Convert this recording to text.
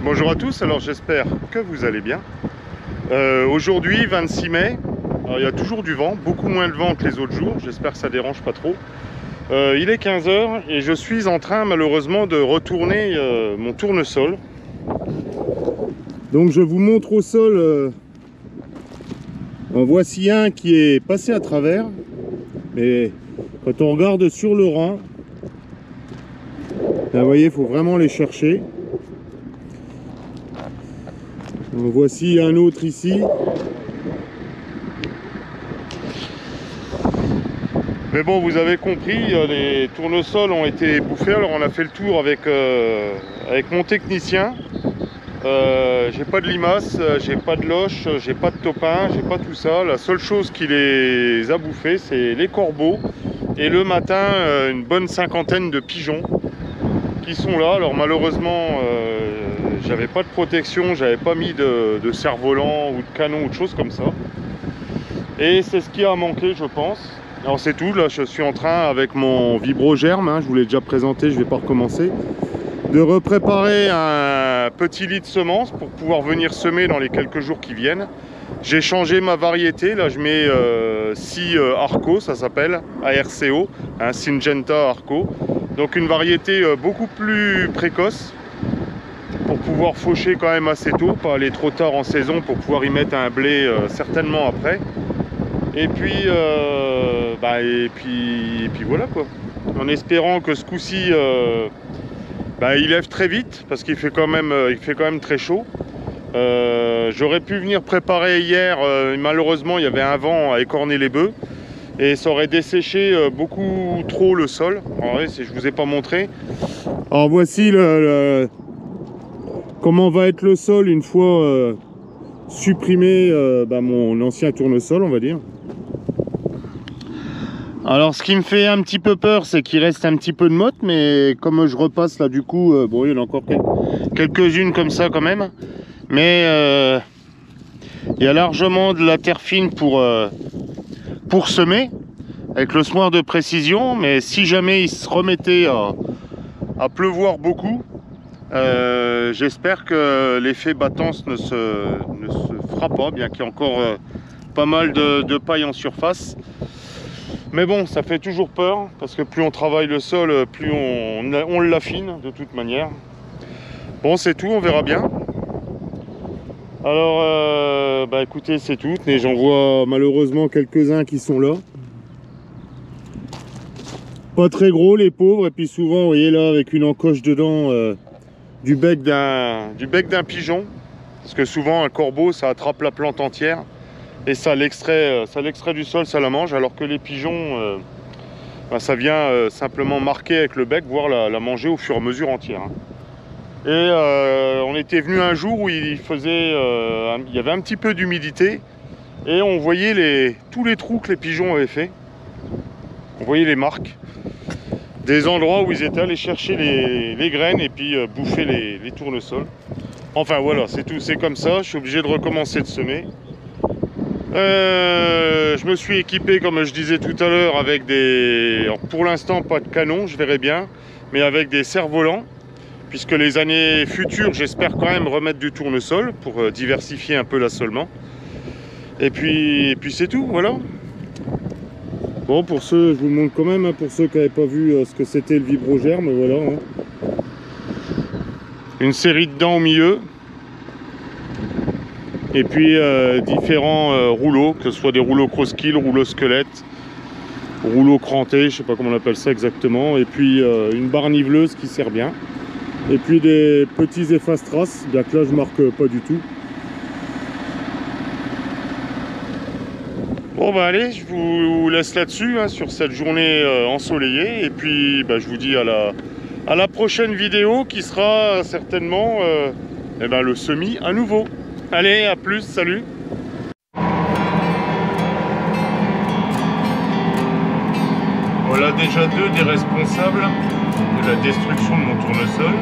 Bonjour à tous, alors j'espère que vous allez bien. Aujourd'hui 26 mai, alors, il y a toujours du vent, beaucoup moins de vent que les autres jours, j'espère que ça dérange pas trop. Il est 15 h et je suis en train malheureusement de retourner mon tournesol. Donc je vous montre au sol, en voici un qui est passé à travers, mais quand on regarde sur le rang, là, vous voyez, il faut vraiment les chercher. Donc, voici un autre ici. Mais bon, vous avez compris, les tournesols ont été bouffés. Alors on a fait le tour avec mon technicien. J'ai pas de limaces, j'ai pas de loches, j'ai pas de topin, j'ai pas tout ça. La seule chose qui les a bouffés, c'est les corbeaux. Et le matin, une bonne cinquantaine de pigeons qui sont là. Alors malheureusement, j'avais pas de protection, j'avais pas mis de cerf-volant ou de canon ou de choses comme ça. Et c'est ce qui a manqué, je pense. Alors c'est tout, là je suis en train avec mon vibrogerme, hein, je vous l'ai déjà présenté, je vais pas recommencer, de repréparer un petit lit de semences pour pouvoir venir semer dans les quelques jours qui viennent. J'ai changé ma variété, là je mets Si Arco, ça s'appelle, ARCO, hein, Syngenta Arco. Donc une variété beaucoup plus précoce pour pouvoir faucher quand même assez tôt, pas aller trop tard en saison pour pouvoir y mettre un blé certainement après. Et puis, et puis voilà quoi. En espérant que ce coup-ci, il lève très vite parce qu'il fait quand même, très chaud. J'aurais pu venir préparer hier, malheureusement il y avait un vent à écorner les bœufs et ça aurait desséché beaucoup trop le sol. Alors, je vous ai pas montré. Alors voici comment va être le sol une fois supprimé mon ancien tournesol, on va dire. Alors ce qui me fait un petit peu peur, c'est qu'il reste un petit peu de motte, mais comme je repasse là du coup, bon il y en a encore quelques-unes comme ça quand même, mais il y a largement de la terre fine pour semer avec le semoir de précision. Mais si jamais il se remettait à pleuvoir beaucoup, j'espère que l'effet battance ne se fera pas, bien qu'il y ait encore pas mal de paille en surface. Mais bon, ça fait toujours peur, parce que plus on travaille le sol, plus on l'affine de toute manière. Bon, c'est tout, on verra bien. Alors, écoutez, c'est tout. Et j'en vois malheureusement quelques-uns qui sont là. Pas très gros, les pauvres. Et puis souvent, vous voyez là, avec une encoche dedans du bec d'un pigeon. Parce que souvent, un corbeau, ça attrape la plante entière. Et ça l'extrait du sol, ça la mange, alors que les pigeons, ça vient simplement marquer avec le bec, voire la manger au fur et à mesure entière. Et on était venu un jour où il y avait un petit peu d'humidité, et on voyait tous les trous que les pigeons avaient fait. On voyait les marques, des endroits où ils étaient allés chercher les graines et puis bouffer les tournesols. Enfin voilà, c'est tout, c'est comme ça, je suis obligé de recommencer de semer. Je me suis équipé, comme je disais tout à l'heure, avec alors pour l'instant pas de canon, je verrai bien, mais avec des cerfs-volants, puisque les années futures j'espère quand même remettre du tournesol pour diversifier un peu l'assolement. Et puis c'est tout, voilà. Bon, pour ceux, je vous le montre quand même, hein, pour ceux qui n'avaient pas vu ce que c'était le vibrogerme, voilà. Hein. Une série de dents au milieu. Et puis différents rouleaux, que ce soit des rouleaux cross-kill, rouleaux squelettes, rouleaux crantés, je sais pas comment on appelle ça exactement. Et puis une barre niveleuse qui sert bien. Et puis des petits efface-traces, bien que là je marque pas du tout. Bon allez, je vous laisse là-dessus, hein, sur cette journée ensoleillée. Et puis je vous dis à la prochaine vidéo qui sera certainement le semis à nouveau. Allez, à plus, salut! Voilà déjà deux des responsables de la destruction de mon tournesol.